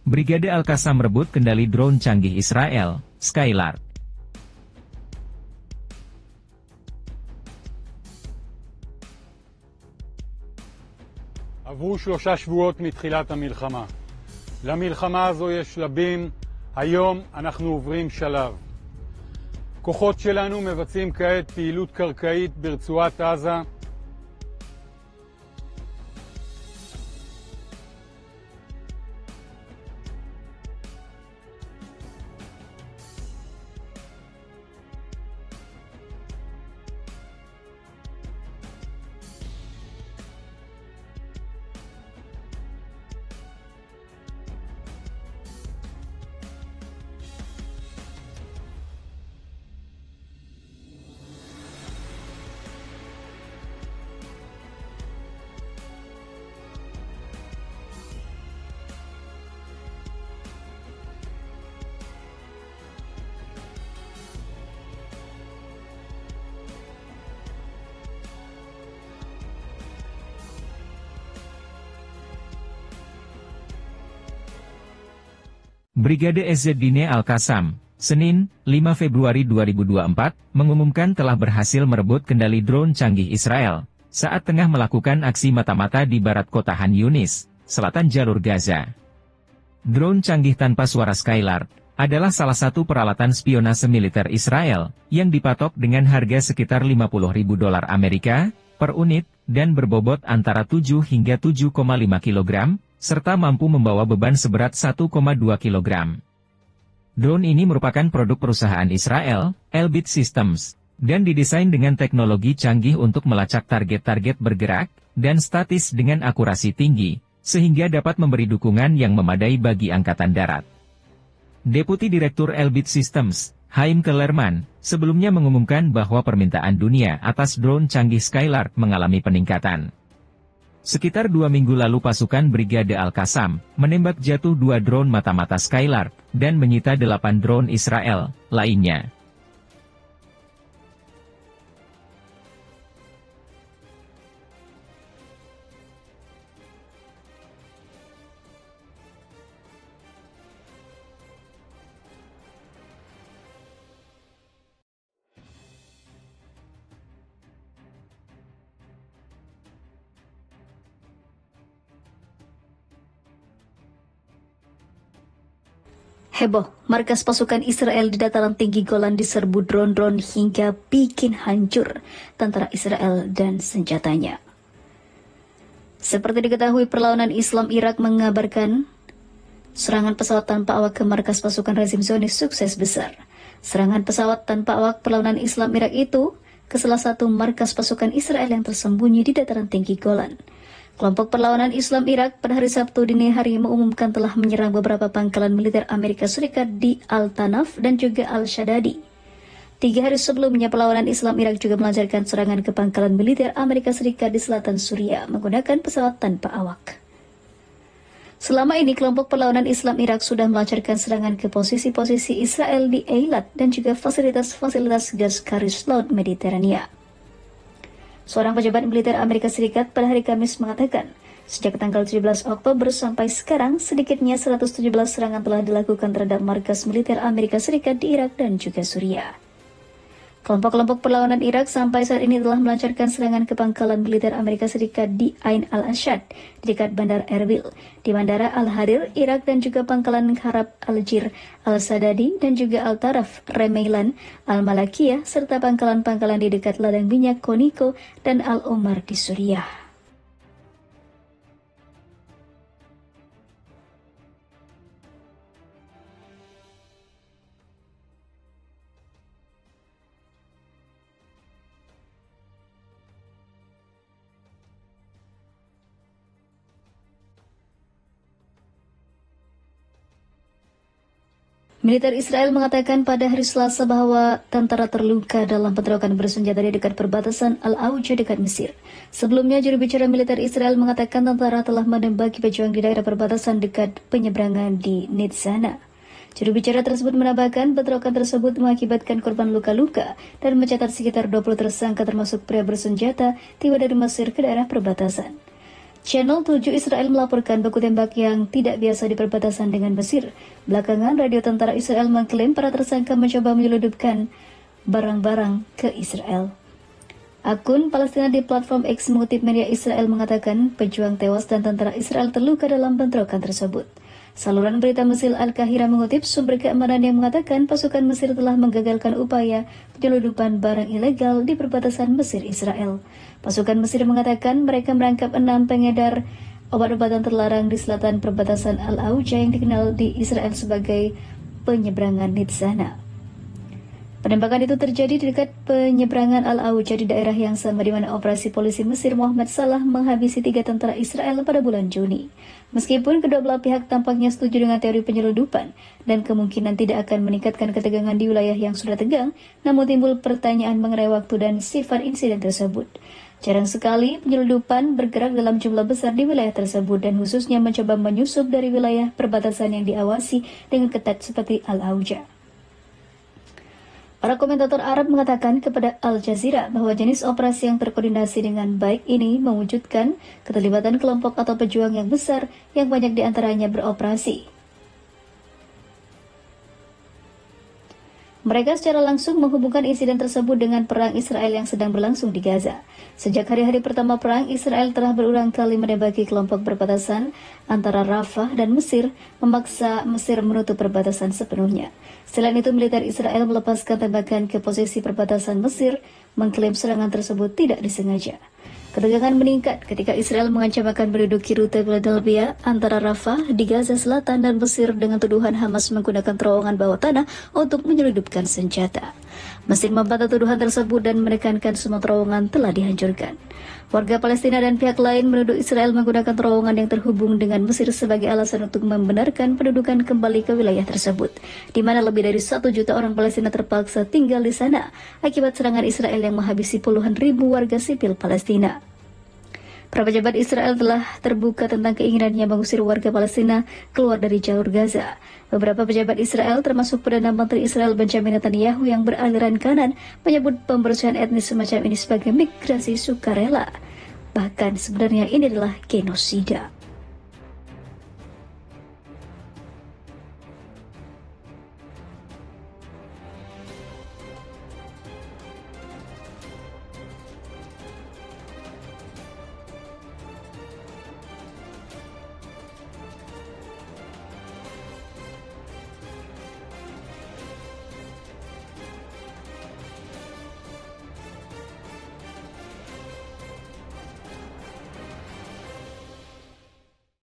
Brigade Al-Qassam merebut kendali drone canggih Israel, Skylark. עברו 3 שבועות מתחילת המלחמה. למלחמה הזו יש שלבים, היום אנחנו עוברים שלב. כוחות שלנו מבצעים כעת פעילות קרקעית ברצועת עזה. Brigade Ezzeddine Al-Qassam, Senin, 5 Februari 2024, mengumumkan telah berhasil merebut kendali drone canggih Israel, saat tengah melakukan aksi mata-mata di barat kota Han Yunis, selatan jalur Gaza. Drone canggih tanpa suara Skylark adalah salah satu peralatan spionase militer Israel, yang dipatok dengan harga sekitar $50.000 Amerika per unit, dan berbobot antara 7 hingga 7,5 kg, serta mampu membawa beban seberat 1,2 kg. Drone ini merupakan produk perusahaan Israel, Elbit Systems, dan didesain dengan teknologi canggih untuk melacak target-target bergerak, dan statis dengan akurasi tinggi, sehingga dapat memberi dukungan yang memadai bagi Angkatan Darat. Deputi Direktur Elbit Systems, Haim Kellerman, sebelumnya mengumumkan bahwa permintaan dunia atas drone canggih Skylark mengalami peningkatan. Sekitar 2 minggu lalu pasukan Brigade Al-Qassam menembak jatuh 2 drone mata-mata Skylark dan menyita 8 drone Israel lainnya. Heboh, markas pasukan Israel di dataran tinggi Golan diserbu drone-drone hingga bikin hancur tentara Israel dan senjatanya. Seperti diketahui, perlawanan Islam Irak mengabarkan serangan pesawat tanpa awak ke markas pasukan rezim Zionis sukses besar. Serangan pesawat tanpa awak perlawanan Islam Irak itu ke salah satu markas pasukan Israel yang tersembunyi di dataran tinggi Golan. Kelompok perlawanan Islam Irak pada hari Sabtu dini hari mengumumkan telah menyerang beberapa pangkalan militer Amerika Serikat di Al-Tanaf dan juga Al-Shadadi. 3 hari sebelumnya, perlawanan Islam Irak juga melancarkan serangan ke pangkalan militer Amerika Serikat di selatan Suriah menggunakan pesawat tanpa awak. Selama ini, kelompok perlawanan Islam Irak sudah melancarkan serangan ke posisi-posisi Israel di Eilat dan juga fasilitas-fasilitas gas garis laut Mediterania. Seorang pejabat militer Amerika Serikat pada hari Kamis mengatakan, sejak tanggal 17 Oktober sampai sekarang, sedikitnya 117 serangan telah dilakukan terhadap markas militer Amerika Serikat di Irak dan juga Suriah. Kelompok-kelompok perlawanan Irak sampai saat ini telah melancarkan serangan ke pangkalan militer Amerika Serikat di Ain al-Ashad, di dekat Bandar Erbil, di Bandara Al-Harir, Irak, dan juga pangkalan Harab Al-Jir, Al-Sadadi, dan juga Al-Taraf, Remeilan, Al-Malakiyah, serta pangkalan-pangkalan di dekat ladang minyak Koniko dan Al-Omar di Suriah. Militer Israel mengatakan pada hari Selasa bahwa tentara terluka dalam bentrokan bersenjata di dekat perbatasan Al-Auja dekat Mesir. Sebelumnya, juru bicara militer Israel mengatakan tentara telah menembaki pejuang di daerah perbatasan dekat penyeberangan di Nitzana. Juru bicara tersebut menambahkan bentrokan tersebut mengakibatkan korban luka-luka dan mencatat sekitar 20 tersangka termasuk pria bersenjata tiba dari Mesir ke daerah perbatasan. Channel 7 Israel melaporkan baku tembak yang tidak biasa di perbatasan dengan Mesir. Belakangan, radio tentara Israel mengklaim para tersangka mencoba menyelundupkan barang-barang ke Israel. Akun Palestina di platform X mengutip media Israel mengatakan pejuang tewas dan tentara Israel terluka dalam bentrokan tersebut. Saluran berita Mesir Al-Qahira mengutip sumber keamanan yang mengatakan pasukan Mesir telah menggagalkan upaya penyelundupan barang ilegal di perbatasan Mesir-Israel. Pasukan Mesir mengatakan mereka merangkap 6 pengedar obat-obatan terlarang di selatan perbatasan Al-Auja yang dikenal di Israel sebagai penyeberangan Nitzana. Penembakan itu terjadi di dekat penyeberangan Al-Auja di daerah yang sama di mana operasi polisi Mesir Muhammad Salah menghabisi 3 tentara Israel pada bulan Juni. Meskipun kedua belah pihak tampaknya setuju dengan teori penyelundupan dan kemungkinan tidak akan meningkatkan ketegangan di wilayah yang sudah tegang, namun timbul pertanyaan mengenai waktu dan sifat insiden tersebut. Jarang sekali penyelundupan bergerak dalam jumlah besar di wilayah tersebut dan khususnya mencoba menyusup dari wilayah perbatasan yang diawasi dengan ketat seperti Al-Auja. Para komentator Arab mengatakan kepada Al Jazeera bahwa jenis operasi yang terkoordinasi dengan baik ini mewujudkan keterlibatan kelompok atau pejuang yang besar yang banyak diantaranya beroperasi. Mereka secara langsung menghubungkan insiden tersebut dengan perang Israel yang sedang berlangsung di Gaza. Sejak hari-hari pertama perang, Israel telah berulang kali menembaki kelompok perbatasan antara Rafah dan Mesir, memaksa Mesir menutup perbatasan sepenuhnya. Selain itu, militer Israel melepaskan tembakan ke posisi perbatasan Mesir, mengklaim serangan tersebut tidak disengaja. Ketegangan meningkat ketika Israel mengancam akan menduduki rute Philadelphia antara Rafah di Gaza Selatan dan Mesir dengan tuduhan Hamas menggunakan terowongan bawah tanah untuk menyelundupkan senjata. Mesir membantah tuduhan tersebut dan menekankan semua terowongan telah dihancurkan. Warga Palestina dan pihak lain menuduh Israel menggunakan terowongan yang terhubung dengan Mesir sebagai alasan untuk membenarkan pendudukan kembali ke wilayah tersebut, di mana lebih dari 1 juta orang Palestina terpaksa tinggal di sana akibat serangan Israel yang menghabisi puluhan ribu warga sipil Palestina. Para pejabat Israel telah terbuka tentang keinginannya mengusir warga Palestina keluar dari jalur Gaza. Beberapa pejabat Israel, termasuk Perdana Menteri Israel Benjamin Netanyahu yang beraliran kanan, menyebut pembersihan etnis semacam ini sebagai migrasi sukarela. Bahkan sebenarnya ini adalah genosida.